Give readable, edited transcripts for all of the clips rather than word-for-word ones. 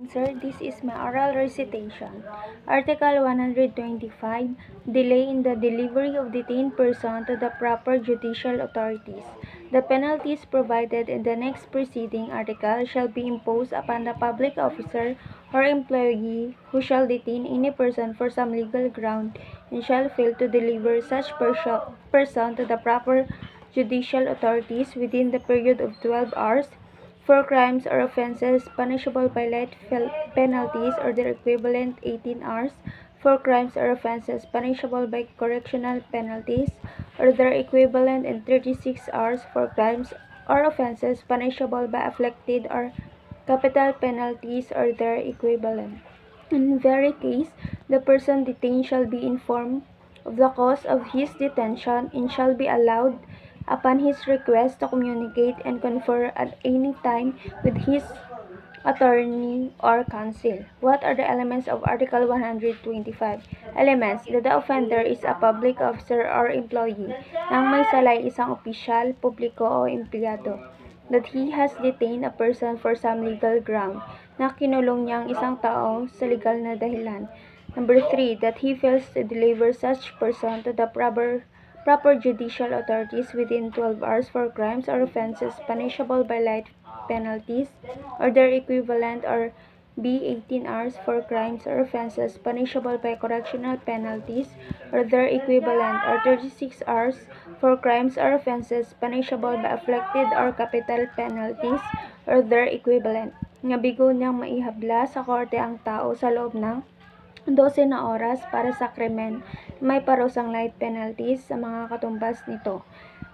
Sir, this is my oral recitation. Article 125, delay in the delivery of detained person to the proper judicial authorities. The penalties provided in the next preceding article shall be imposed upon the public officer or employee who shall detain any person for some legal ground and shall fail to deliver such person to the proper judicial authorities within the period of 12 hours for crimes or offences punishable by light penalties or their equivalent 18 hours, for crimes or offences punishable by correctional penalties or their equivalent in 36 hours, for crimes or offences punishable by afflicted or capital penalties or their equivalent. In very case, the person detained shall be informed of the cause of his detention and shall be allowed, upon his request, to communicate and confer at any time with his attorney or counsel. What are the elements of Article 125? Elements: that the offender is a public officer or employee, nang may sala ay isang opisyal, publiko o empleyado. That he has detained a person for some legal ground, na kinulong niya ang isang tao sa legal na dahilan. Number 3, that he fails to deliver such person to the proper judicial authorities within 12 hours for crimes or offences punishable by light penalties or their equivalent, or B. 18 hours for crimes or offences punishable by correctional penalties or their equivalent, or 36 hours for crimes or offences punishable by afflicted or capital penalties or their equivalent. Nga bigo niyang maihabla sa korte ang tao sa loob ng 12 na oras para sa krimen may parusang light penalties sa mga katumbas nito,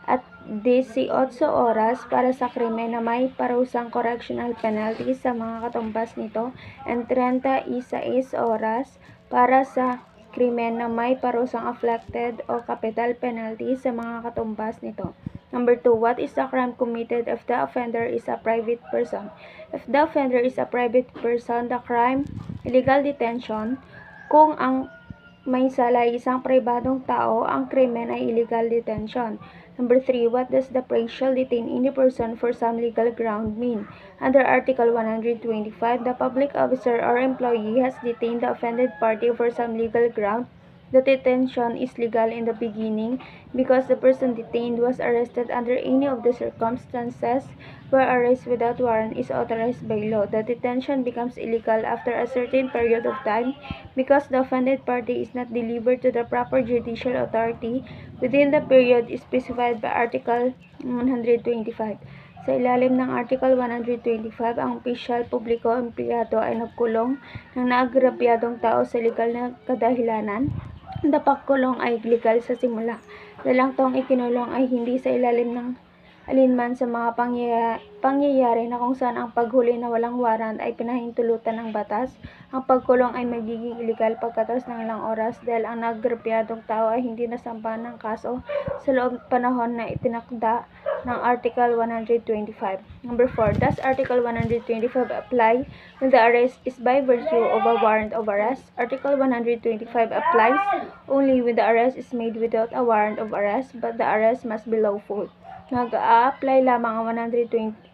at 18 oras para sa krimen na may parusang correctional penalties sa mga katumbas nito, and 36 oras para sa krimen na may parusang afflicted o capital penalties sa mga katumbas nito. Number 2, what is the crime committed if the offender is a private person? If the offender is a private person, the crime, illegal detention. Kung ang may sala ay isang pribadong tao, ang krimen ay illegal detention. Number 3, what does the phrase shall detain any person for some legal ground mean? Under Article 125, the public officer or employee has detained the offended party for some legal ground. The detention is legal in the beginning because the person detained was arrested under any of the circumstances where arrest without warrant is authorized by law. The detention becomes illegal after a certain period of time because the offended party is not delivered to the proper judicial authority within the period specified by Article 125. Sa ilalim ng Article 125, ang opisyal, publiko, empleyado ay nagkulong ng naagrabyadong tao sa legal na kadahilanan. Ang pagkulong ay legal sa simula. Dalang taong ikinulong ay hindi sa ilalim ng alinman sa mga pangyayari na kung saan ang paghuli na walang warrant ay pinahintulutan ng batas. Ang pagkulong ay magiging illegal pagkatapos ng ilang oras dahil ang naagrabyadong tao ay hindi nasampahan ng kaso sa loob panahon na itinakda ng Article 125. Number 4, does Article 125 apply when the arrest is by virtue of a warrant of arrest? Article 125 applies only when the arrest is made without a warrant of arrest, but the arrest must be lawful. Nag-a-apply lamang ang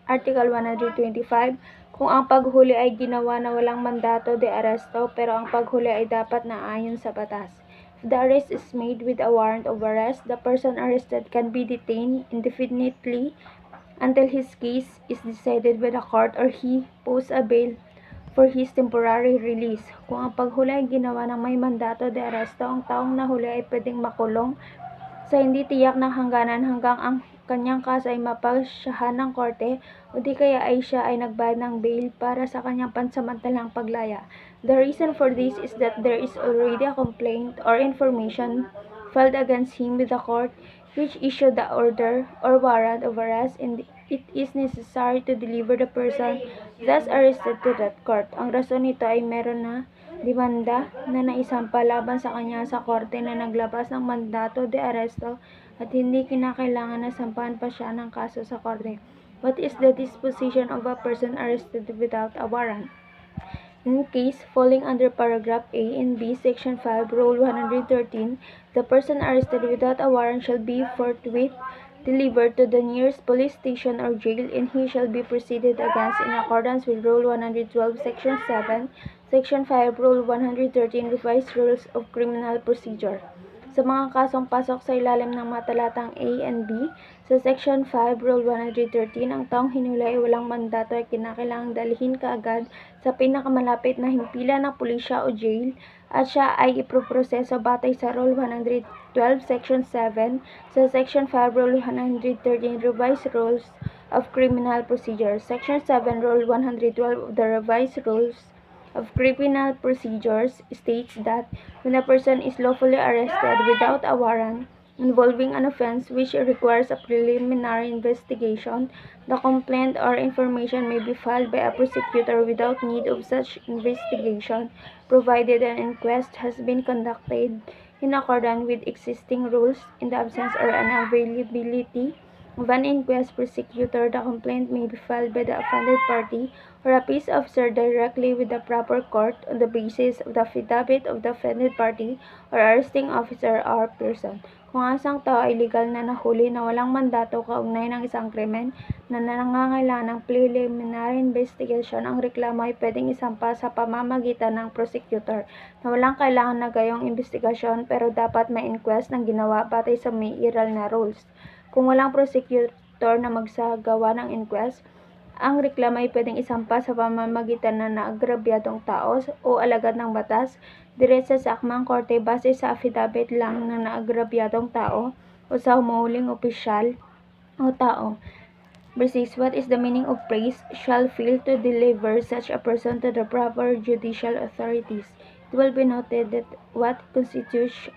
Article 125 kung ang paghuli ay ginawa na walang mandato de aresto pero ang paghuli ay dapat na ayon sa batas. If the arrest is made with a warrant of arrest, the person arrested can be detained indefinitely until his case is decided by the court or he posts a bail for his temporary release. Kung ang paghuli ay ginawa ng may mandato de aresto, ang taong nahuli ay pwedeng makulong sa hindi tiyak ng hangganan hanggang ang kanyang kaso ay mapasyahan ng korte o di kaya ay siya ay nagbayad ng bail para sa kanyang pansamantalang paglaya. The reason for this is that there is already a complaint or information filed against him with the court which issued the order or warrant of arrest, and it is necessary to deliver the person thus arrested to that court. Ang rason nito ay meron na demanda na naisampa laban sa kanya sa korte na naglabas ng mandato de aresto at hindi kinakailangan na sampahan pa siya ng kaso sa korte. What is the disposition of a person arrested without a warrant? In case falling under paragraph A and B, section 5, rule 113, the person arrested without a warrant shall be forthwith delivered to the nearest police station or jail, and he shall be proceeded against in accordance with Rule 112, Section 7, Section 5, Rule 113, Revised Rules of Criminal Procedure. Sa mga kasong pasok sa ilalim ng mga talatang A and B sa Section 5, Rule 113, ang taong hinuli ay walang mandato ay kinakailangang dalhin kaagad sa pinakamalapit na himpilan ng pulisya o jail at siya ay iproproseso batay sa Rule 112, Section 7 sa Section 5, Rule 113, Revised Rules of Criminal Procedure. Section 7, Rule 112 of the Revised Rules of Criminal Procedures states that when a person is lawfully arrested without a warrant involving an offense which requires a preliminary investigation, the complaint or information may be filed by a prosecutor without need of such investigation, provided an inquest has been conducted in accordance with existing rules. In the absence or unavailability of an inquest prosecutor, the complaint may be filed by the offended party or a peace officer directly with the proper court on the basis of the affidavit of the offended party or arresting officer or person. Kung ang isang tao ay legal na nahuli na walang mandato kaugnay ng isang krimen na nangangailangan ng preliminary investigation, ang reklamo ay pwedeng isampa sa pamamagitan ng prosecutor na walang kailangan na gayong investigasyon, pero dapat may inquest ng ginawa batay sa may iral na rules. Kung walang prosecutor na magsagawa ng inquest, ang reklamo ay pwedeng isampa sa pamamagitan ng naagrabyadong tao o alagad ng batas diretso sa akmang korte base sa affidavit lang ng naagrabyadong tao o sa humuhuling opisyal o tao. Versus, what is the meaning of praise? Shall fail to deliver such a person to the proper judicial authorities. It will be noted that what constitute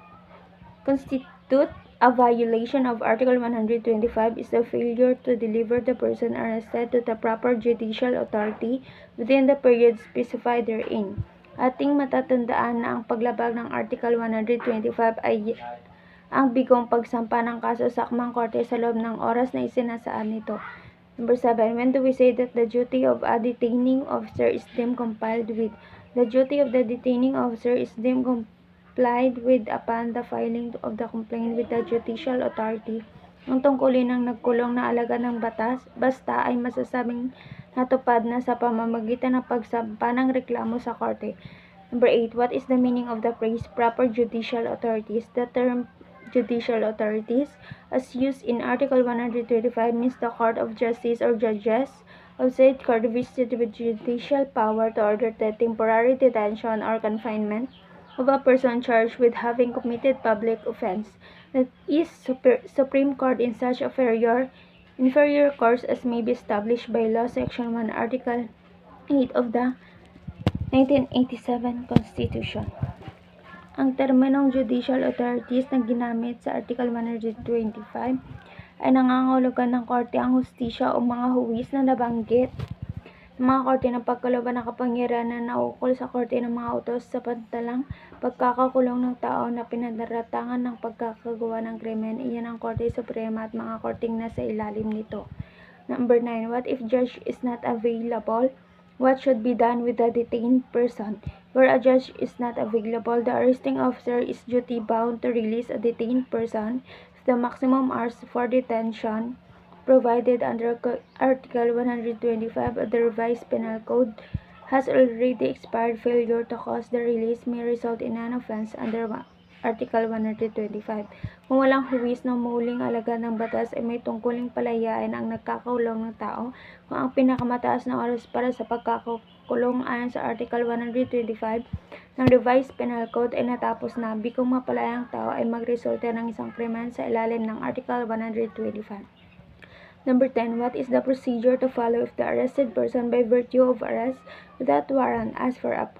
a violation of Article 125 is the failure to deliver the person arrested to the proper judicial authority within the period specified therein. Ating matatandaan na ang paglabag ng Article 125 ay ang bigong pagsampa ng kaso sa akmang korte sa loob ng oras na isinasaan nito. Number 7. When do we say that the duty of a detaining officer is deemed complied with? The duty of the detaining officer is deemed complied with upon the filing of the complaint with the judicial authority. Ang tungkulin ng nagkulong na alagad ng batas basta ay masasabing natupad na sa pamamagitan ng pagsampa ng reklamo sa korte. Number 8. What is the meaning of the phrase proper judicial authorities? The term judicial authorities, as used in Article 125, means the court of justice or judges of said court vested with judicial power to order the temporary detention or confinement of a person charged with having committed public offense. That is Supreme Court in such inferior courts as may be established by law. Section 1, Article 8 of the 1987 Constitution. Ang terminong judicial authorities na ginamit sa Article 125 ay nangangahulugan ng korte, ang hustisya o mga huwis na nabanggit ng mga korte ng pagkalooban ng kapangyarihan na naukol sa korte ng mga utos sa pantalang pagkakakulong ng tao na pinadaratangan ng pagkakagawa ng krimen. Iyan ang Korte Suprema at mga korteng nasa ilalim nito. Number 9. What if judge is not available? What should be done with the detained person? Where a judge is not available, the arresting officer is duty-bound to release a detained person if the maximum hours for detention provided under Article 125 of the Revised Penal Code has already expired. Failure to cause the release may result in an offense under Article 125. Kung walang huwis na umuling alagad ng batas ay may tungkuling palayain ang nagkakakulong ng tao kung ang pinakamataas na oras para sa pagkakakulong ayon sa Article 125 ng Revised Penal Code ay natapos na. Bikong mapalayang tao ay magresulta ng isang krimen sa ilalim ng Article 125. Number 10. What is the procedure to follow if the arrested person by virtue of arrest without warrant asks for a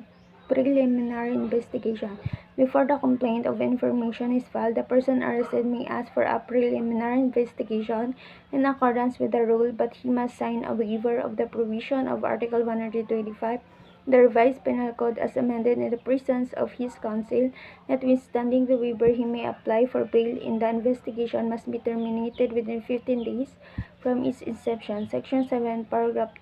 preliminary investigation? Before the complaint of information is filed, the person arrested may ask for a preliminary investigation in accordance with the rule, but he must sign a waiver of the provision of Article 125, the Revised Penal Code as amended, in the presence of his counsel. Notwithstanding the waiver, he may apply for bail, and the investigation must be terminated within 15 days from its inception. Section 7, Paragraph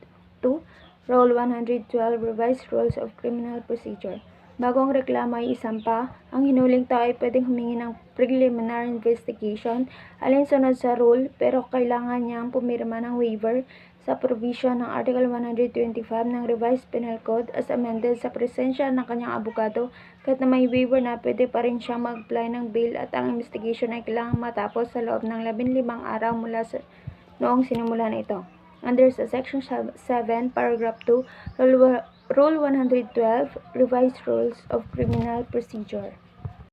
2, Rule 112, Revised Rules of Criminal Procedure. Bago ang reklamo ay isampa, ang hinuling tao ay pwedeng humingi ng preliminary investigation alinsunod sa rule, pero kailangan niyang pumirma ng waiver sa provision ng Article 125 ng Revised Penal Code as amended sa presensya ng kanyang abogado. Kahit na may waiver na, pwede pa rin siyang mag-apply ng bail at ang investigation ay kailangang matapos sa loob ng 15 araw mula sa noong sinimulan ito. Under sa Section 7, Paragraph 2, Rule 112, Revised Rules of Criminal Procedure.